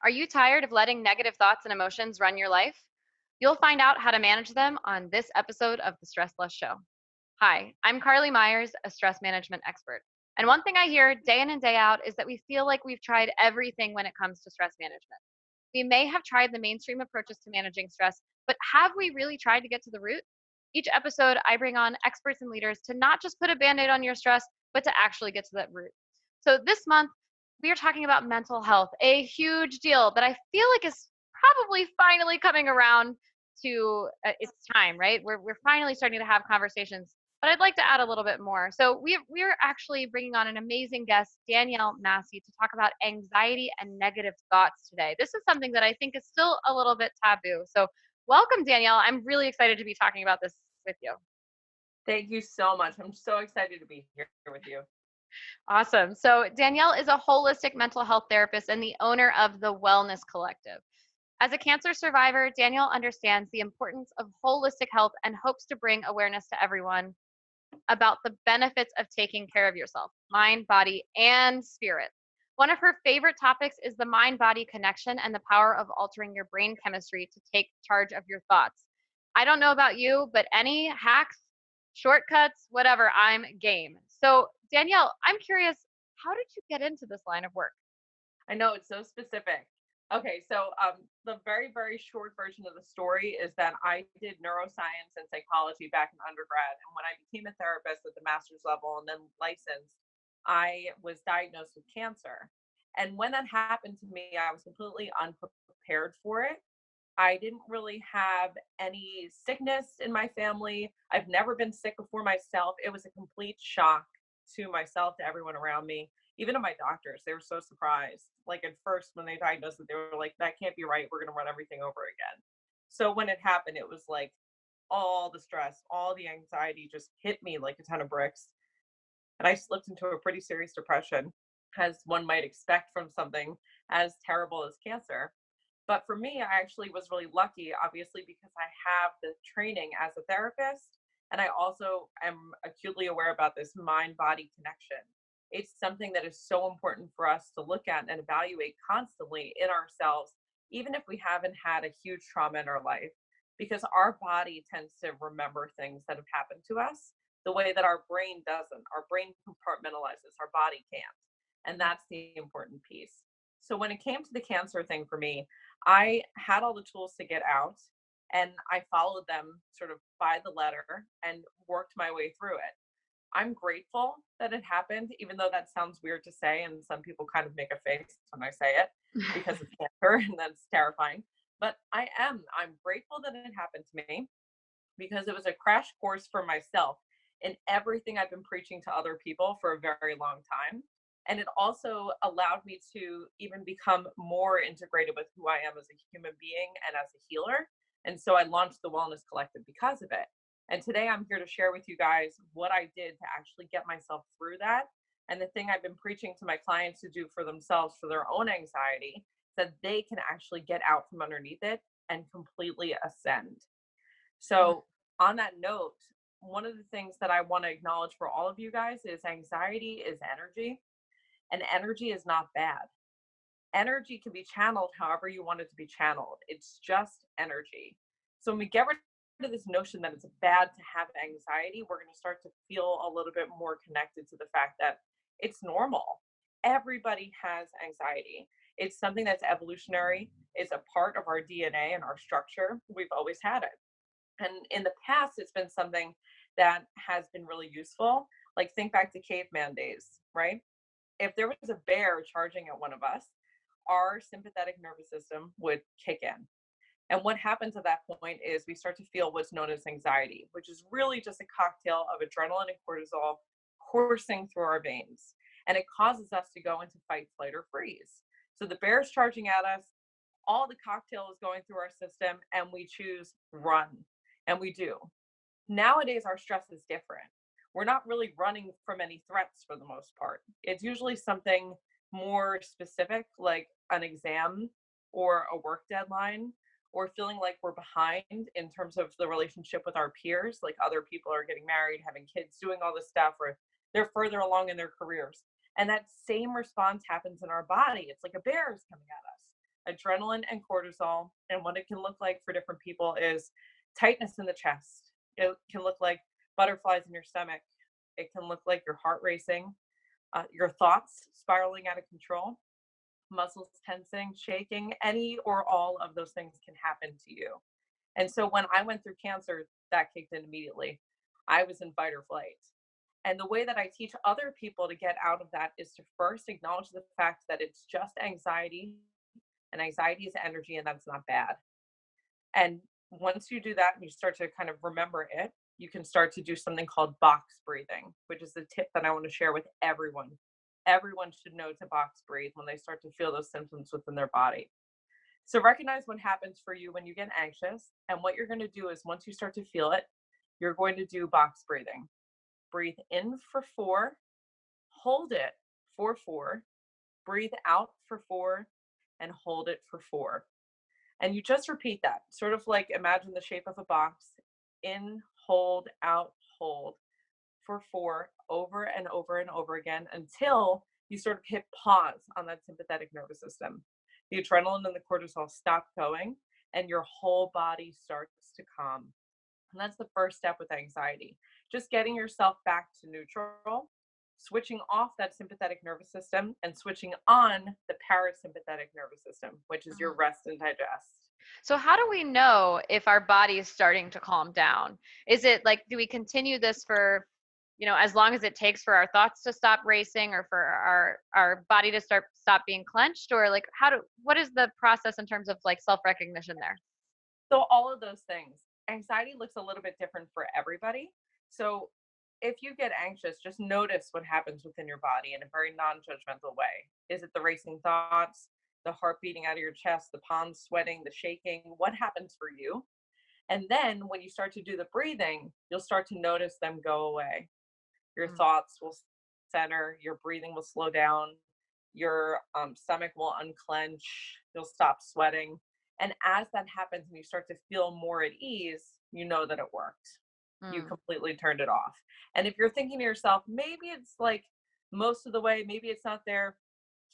Are you tired of letting negative thoughts and emotions run your life? You'll find out how to manage them on this episode of the Stress Less Show. Hi, I'm Carly Myers, a stress management expert. And one thing I hear day in and day out is that we feel like we've tried everything when it comes to stress management. We may have tried the mainstream approaches to managing stress, but have we really tried to get to the root? Each episode, I bring on experts and leaders to not just put a band aid on your stress, but to actually get to that root. So this month, we are talking about mental health, a huge deal that I feel like is probably finally coming around to its time, right? We're finally starting to have conversations, but I'd like to add a little bit more. So we're actually bringing on an amazing guest, Danielle Massi, to talk about anxiety and negative thoughts today. This is something that I think is still a little bit taboo. So welcome, Danielle. I'm really excited to be talking about this with you. Thank you so much. I'm so excited to be here with you. Awesome. So Danielle is a holistic mental health therapist and the owner of the Wellness Collective. As a cancer survivor, Danielle understands the importance of holistic health and hopes to bring awareness to everyone about the benefits of taking care of yourself, mind, body, and spirit. One of her favorite topics is the mind body connection and the power of altering your brain chemistry to take charge of your thoughts. I don't know about you, but any hacks, shortcuts, whatever, I'm game. So, Danielle, I'm curious, how did you get into this line of work? I know it's so specific. Okay, so the very, very short version of the story is that I did neuroscience and psychology back in undergrad. And when I became a therapist at the master's level and then licensed, I was diagnosed with cancer. And when that happened to me, I was completely unprepared for it. I didn't really have any sickness in my family. I've never been sick before myself. It was a complete shock to myself, to everyone around me, even to my doctors. They were so surprised. Like at first, when they diagnosed it, they were like, that can't be right. We're going to run everything over again. So when it happened, it was like all the stress, all the anxiety just hit me like a ton of bricks. And I slipped into a pretty serious depression, as one might expect from something as terrible as cancer. But for me, I actually was really lucky, obviously, because I have the training as a therapist. And I also am acutely aware about this mind body connection. It's something that is so important for us to look at and evaluate constantly in ourselves, even if we haven't had a huge trauma in our life, because our body tends to remember things that have happened to us the way that our brain doesn't. Our brain compartmentalizes, our body can't. And that's the important piece. So when it came to the cancer thing for me, I had all the tools to get out and I followed them sort of by the letter and worked my way through it. I'm grateful that it happened, even though that sounds weird to say. And some people kind of make a face when I say it because it's cancer and that's terrifying. But I'm grateful that it happened to me because it was a crash course for myself in everything I've been preaching to other people for a very long time. And it also allowed me to even become more integrated with who I am as a human being and as a healer. And so I launched the Wellness Collective because of it. And today I'm here to share with you guys what I did to actually get myself through that. And the thing I've been preaching to my clients to do for themselves for their own anxiety, that they can actually get out from underneath it and completely ascend. So, on that note, one of the things that I want to acknowledge for all of you guys is anxiety is energy, and energy is not bad. Energy can be channeled however you want it to be channeled. It's just energy. So, when we get rid of this notion that it's bad to have anxiety, we're going to start to feel a little bit more connected to the fact that it's normal. Everybody has anxiety. It's something that's evolutionary, it's a part of our DNA and our structure. We've always had it. And in the past, it's been something that has been really useful. Like think back to caveman days, right? If there was a bear charging at one of us, our sympathetic nervous system would kick in. And what happens at that point is we start to feel what's known as anxiety, which is really just a cocktail of adrenaline and cortisol coursing through our veins. And it causes us to go into fight, flight, or freeze. So the bear's charging at us, all the cocktail is going through our system, and we choose run. And we do. Nowadays, our stress is different. We're not really running from any threats for the most part. It's usually something more specific, like an exam or a work deadline, or feeling like we're behind in terms of the relationship with our peers, like other people are getting married, having kids, doing all this stuff, or they're further along in their careers. And that same response happens in our body. It's like a bear is coming at us. adrenaline and cortisol. And what it can look like for different people is tightness in the chest. It can look like butterflies in your stomach. It can look like your heart racing, your thoughts spiraling out of control, muscles tensing, shaking. Any or all of those things can happen to you. And so when I went through cancer, that kicked in immediately. I was in fight or flight. And the way that I teach other people to get out of that is to first acknowledge the fact that it's just anxiety, and anxiety is energy, and that's not bad. And once you do that and you start to kind of remember it, you can start to do something called box breathing, which is the tip that I want to share with everyone. Everyone should know to box breathe when they start to feel those symptoms within their body. So recognize what happens for you when you get anxious. And what you're going to do is once you start to feel it, you're going to do box breathing. Breathe in for 4, hold it for 4, breathe out for 4, and hold it for 4. And you just repeat that, sort of like imagine the shape of a box. In, hold, out, hold for 4 over and over and over again until you sort of hit pause on that sympathetic nervous system. The adrenaline and the cortisol stop going and your whole body starts to calm. And that's the first step with anxiety. Just getting yourself back to neutral, switching off that sympathetic nervous system and switching on the parasympathetic nervous system, which is your rest and digest. So how do we know if our body is starting to calm down? Is it like, do we continue this for, as long as it takes for our thoughts to stop racing or for our body to stop being clenched, or like what is the process in terms of like self-recognition there? So all of those things. Anxiety looks a little bit different for everybody. So if you get anxious, just notice what happens within your body in a very non-judgmental way. Is it the racing thoughts, the heart beating out of your chest, the palms sweating, the shaking? What happens for you? And then when you start to do the breathing, you'll start to notice them go away. Your Mm. thoughts will center, your breathing will slow down, your stomach will unclench, you'll stop sweating. And as that happens and you start to feel more at ease, you know that it worked. You Mm. completely turned it off. And if you're thinking to yourself, maybe it's like most of the way, maybe it's not there,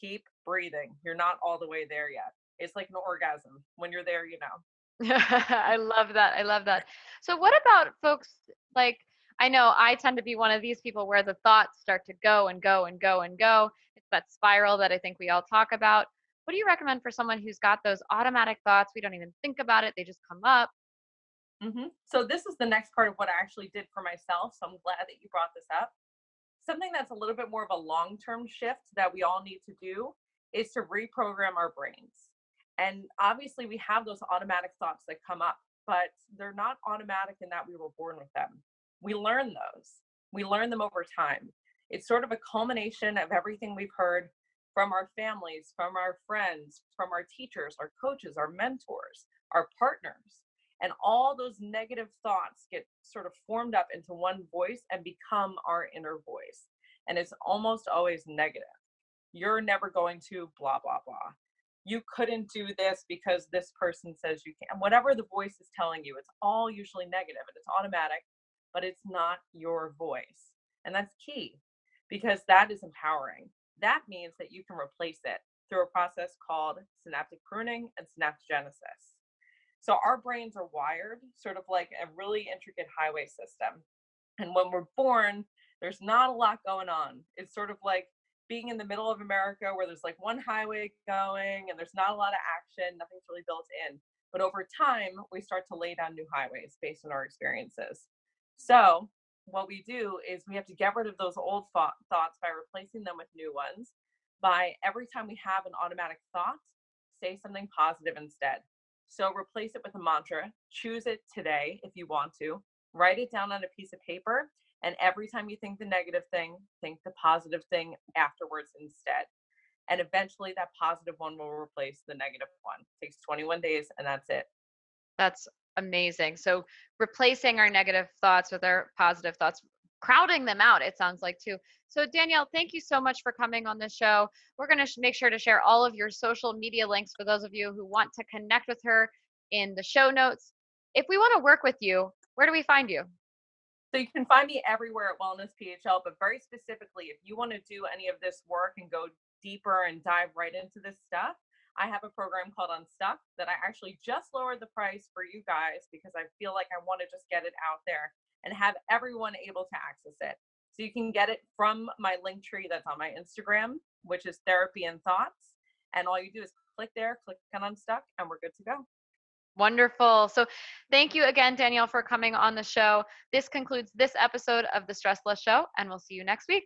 keep breathing. You're not all the way there yet. It's like an orgasm. When you're there, you know. I love that. I love that. So what about folks like I know I tend to be one of these people where the thoughts start to go and go and go and go. It's that spiral that I think we all talk about. What do you recommend for someone who's got those automatic thoughts? We don't even think about it. They just come up. So this is the next part of what I actually did for myself. So I'm glad that you brought this up. Something that's a little bit more of a long-term shift that we all need to do is to reprogram our brains. And obviously we have those automatic thoughts that come up, but they're not automatic in that we were born with them. We learn those. We learn them over time. It's sort of a culmination of everything we've heard from our families, from our friends, from our teachers, our coaches, our mentors, our partners. And all those negative thoughts get sort of formed up into one voice and become our inner voice. And it's almost always negative. You're never going to blah, blah, blah. You couldn't do this because this person says you can. Whatever the voice is telling you, it's all usually negative and it's automatic, but it's not your voice. And that's key because that is empowering. That means that you can replace it through a process called synaptic pruning and synaptogenesis. So our brains are wired sort of like a really intricate highway system. And when we're born, there's not a lot going on. It's sort of like being in the middle of America where there's like one highway going and there's not a lot of action, nothing's really built in. But over time, we start to lay down new highways based on our experiences. So what we do is we have to get rid of those old thoughts by replacing them with new ones. By every time we have an automatic thought, say something positive instead. So replace it with a mantra. Choose it today if you want to. Write it down on a piece of paper. And every time you think the negative thing, think the positive thing afterwards instead. And eventually that positive one will replace the negative one. It takes 21 days and that's it. That's amazing. So replacing our negative thoughts with our positive thoughts, crowding them out, it sounds like too. So Danielle, thank you so much for coming on the show. We're going to make sure to share all of your social media links for those of you who want to connect with her in the show notes. If we want to work with you, where do we find you? So you can find me everywhere at Wellness PHL, but very specifically, if you want to do any of this work and go deeper and dive right into this stuff, I have a program called Unstuck that I actually just lowered the price for you guys because I feel like I want to just get it out there and have everyone able to access it. So you can get it from my link tree that's on my Instagram, which is Therapy and Thoughts. And all you do is click there, click on Unstuck, and we're good to go. Wonderful. So, thank you again, Danielle, for coming on the show. This concludes this episode of the Stress Less Show, and we'll see you next week.